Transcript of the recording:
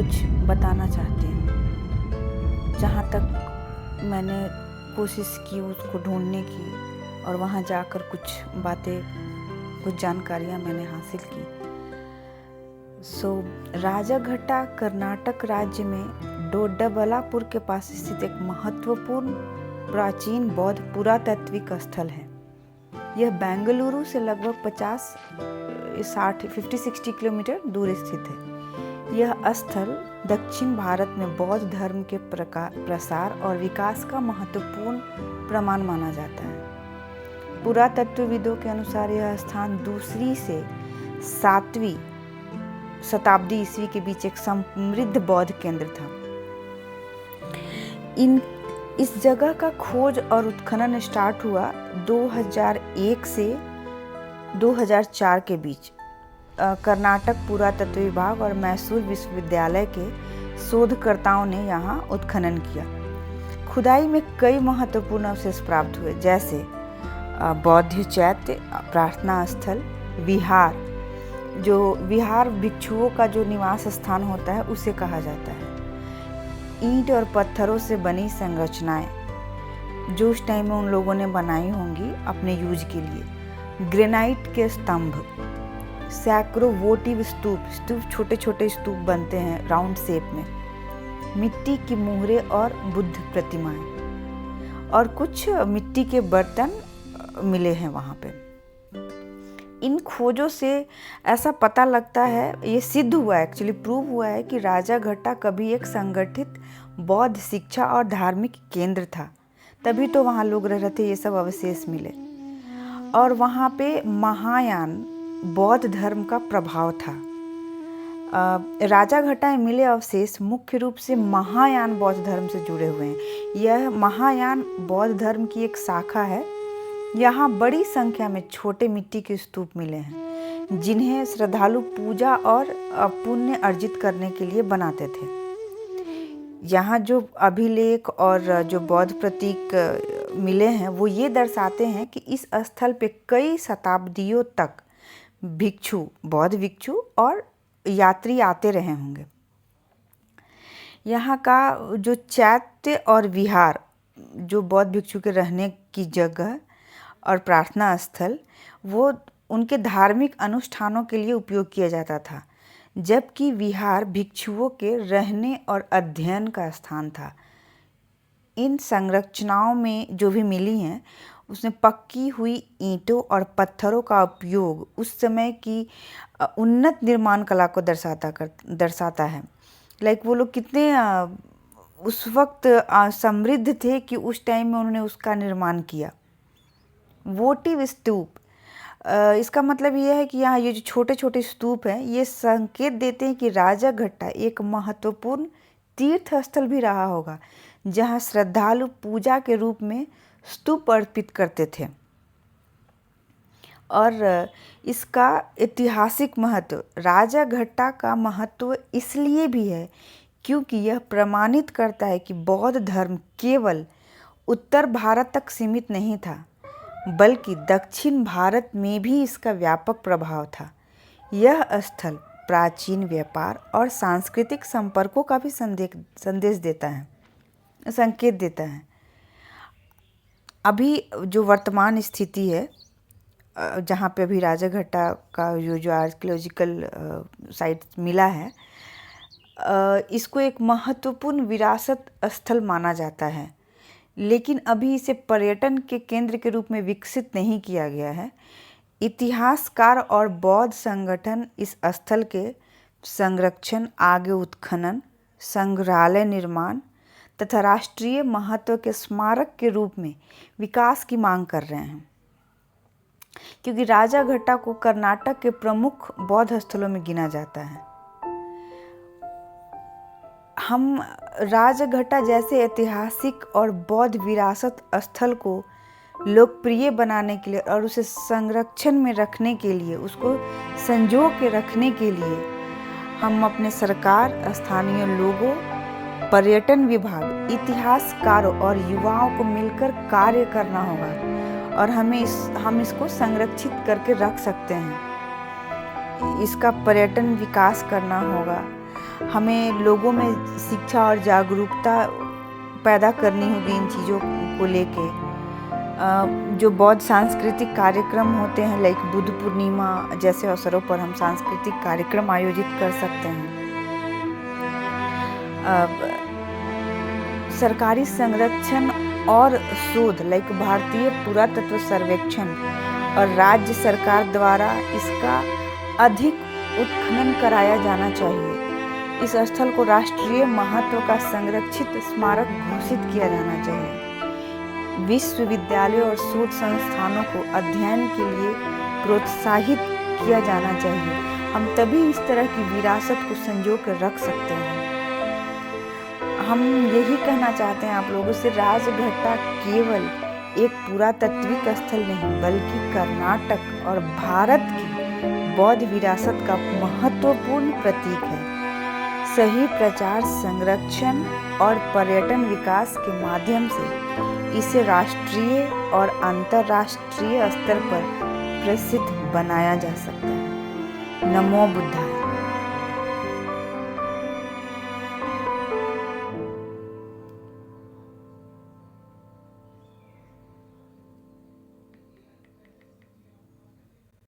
कुछ बताना चाहती हूँ। जहाँ तक मैंने कोशिश की उसको ढूंढने की और वहाँ जाकर कुछ जानकारियाँ मैंने हासिल की। राजाघट्टा कर्नाटक राज्य में डोड्डाबल्लापुर के पास स्थित एक महत्वपूर्ण प्राचीन बौद्ध पुरातात्विक स्थल है। यह बेंगलुरु से लगभग 50-60 किलोमीटर दूर स्थित है। यह स्थल दक्षिण भारत में बौद्ध धर्म के प्रसार और विकास का महत्वपूर्ण प्रमाण माना जाता है। पुरातत्वविदों के अनुसार यह स्थान 2वीं से 7वीं शताब्दी ईस्वी के बीच एक समृद्ध बौद्ध केंद्र था। इस जगह का खोज और उत्खनन स्टार्ट हुआ 2001 से 2004 के बीच। कर्नाटक पुरातत्व विभाग और मैसूर विश्वविद्यालय के शोधकर्ताओं ने यहाँ उत्खनन किया। खुदाई में कई महत्वपूर्ण अवशेष प्राप्त हुए, जैसे बौद्ध चैत्य, प्रार्थना स्थल, विहार। जो विहार भिक्षुओं का जो निवास स्थान होता है उसे कहा जाता है। ईंट और पत्थरों से बनी संरचनाएं जो उस टाइम में उन लोगों ने बनाई होंगी अपने यूज के लिए। ग्रेनाइट के स्तंभ, सैकड़ों वोटिव स्तूप छोटे छोटे स्तूप बनते हैं राउंड शेप में। मिट्टी की मुहरें और बुद्ध प्रतिमाएं और कुछ मिट्टी के बर्तन मिले हैं वहाँ पे। इन खोजों से ऐसा पता लगता है, ये सिद्ध हुआ है, एक्चुअली प्रूव हुआ है कि राजाघट्टा कभी एक संगठित बौद्ध शिक्षा और धार्मिक केंद्र था। तभी तो वहाँ लोग रह रहे थे, ये सब अवशेष मिले। और वहाँ पे महायान बौद्ध धर्म का प्रभाव था। राजाघट्टा में मिले अवशेष मुख्य रूप से महायान बौद्ध धर्म से जुड़े हुए हैं। यह महायान बौद्ध धर्म की एक शाखा है। यहाँ बड़ी संख्या में छोटे मिट्टी के स्तूप मिले हैं, जिन्हें श्रद्धालु पूजा और पुण्य अर्जित करने के लिए बनाते थे। यहाँ जो अभिलेख और जो बौद्ध प्रतीक मिले हैं वो ये दर्शाते हैं कि इस स्थल पे कई शताब्दियों तक बौद्ध भिक्षु और यात्री आते रहे होंगे। यहाँ का जो चैत्य और विहार, जो बौद्ध भिक्षु के रहने की जगह और प्रार्थना स्थल, वो उनके धार्मिक अनुष्ठानों के लिए उपयोग किया जाता था, जबकि विहार भिक्षुओं के रहने और अध्ययन का स्थान था। इन संरचनाओं में जो भी मिली हैं उसमें पक्की हुई ईंटों और पत्थरों का उपयोग उस समय की उन्नत निर्माण कला को दर्शाता है। वो लोग कितने उस वक्त समृद्ध थे कि उस टाइम में उन्होंने उसका निर्माण किया। वोटिव स्तूप, इसका मतलब यह है कि यहाँ ये जो छोटे छोटे स्तूप हैं ये संकेत देते हैं कि राजाघट्टा एक महत्वपूर्ण तीर्थ स्थल भी रहा होगा, जहाँ श्रद्धालु पूजा के रूप में स्तूप अर्पित करते थे। और इसका ऐतिहासिक महत्व, राजाघट्टा का महत्व इसलिए भी है क्योंकि यह प्रमाणित करता है कि बौद्ध धर्म केवल उत्तर भारत तक सीमित नहीं था, बल्कि दक्षिण भारत में भी इसका व्यापक प्रभाव था। यह स्थल प्राचीन व्यापार और सांस्कृतिक संपर्कों का भी संकेत देता है। अभी जो वर्तमान स्थिति है, जहाँ पे अभी राजाघट्टा का जो आर्कियोलॉजिकल साइट मिला है, इसको एक महत्वपूर्ण विरासत स्थल माना जाता है, लेकिन अभी इसे पर्यटन के केंद्र के रूप में विकसित नहीं किया गया है। इतिहासकार और बौद्ध संगठन इस स्थल के संरक्षण, आगे उत्खनन, संग्रहालय निर्माण तथा राष्ट्रीय महत्व के स्मारक के रूप में विकास की मांग कर रहे हैं, क्योंकि राजाघट्टा को कर्नाटक के प्रमुख बौद्ध स्थलों में गिना जाता है। हम राजाघट्टा जैसे ऐतिहासिक और बौद्ध विरासत स्थल को लोकप्रिय बनाने के लिए और उसे संरक्षण में रखने के लिए, उसको संजो के रखने के लिए हम अपने सरकार, स्थानीय लोगों, पर्यटन विभाग, इतिहासकारों और युवाओं को मिलकर कार्य करना होगा और हम इसको संरक्षित करके रख सकते हैं। इसका पर्यटन विकास करना होगा। हमें लोगों में शिक्षा और जागरूकता पैदा करनी होगी इन चीज़ों को लेके। जो बौद्ध सांस्कृतिक कार्यक्रम होते हैं, लाइक बुद्ध पूर्णिमा जैसे अवसरों पर हम सांस्कृतिक कार्यक्रम आयोजित कर सकते हैं। सरकारी संरक्षण और शोध, लाइक भारतीय पुरातत्व सर्वेक्षण और राज्य सरकार द्वारा इसका अधिक उत्खनन कराया जाना चाहिए। इस स्थल को राष्ट्रीय महत्व का संरक्षित स्मारक घोषित किया जाना चाहिए। विश्वविद्यालयों और शोध संस्थानों को अध्ययन के लिए प्रोत्साहित किया जाना चाहिए। हम तभी इस तरह की विरासत को संजो कर रख सकते हैं। हम यही कहना चाहते हैं आप लोगों से, राजघट्टा केवल एक पुरातात्विक स्थल नहीं बल्कि कर्नाटक और भारत की बौद्ध विरासत का महत्वपूर्ण प्रतीक है। सही प्रचार, संरक्षण और पर्यटन विकास के माध्यम से इसे राष्ट्रीय और अंतर्राष्ट्रीय स्तर पर प्रसिद्ध बनाया जा सकता है। नमो बुद्धाय।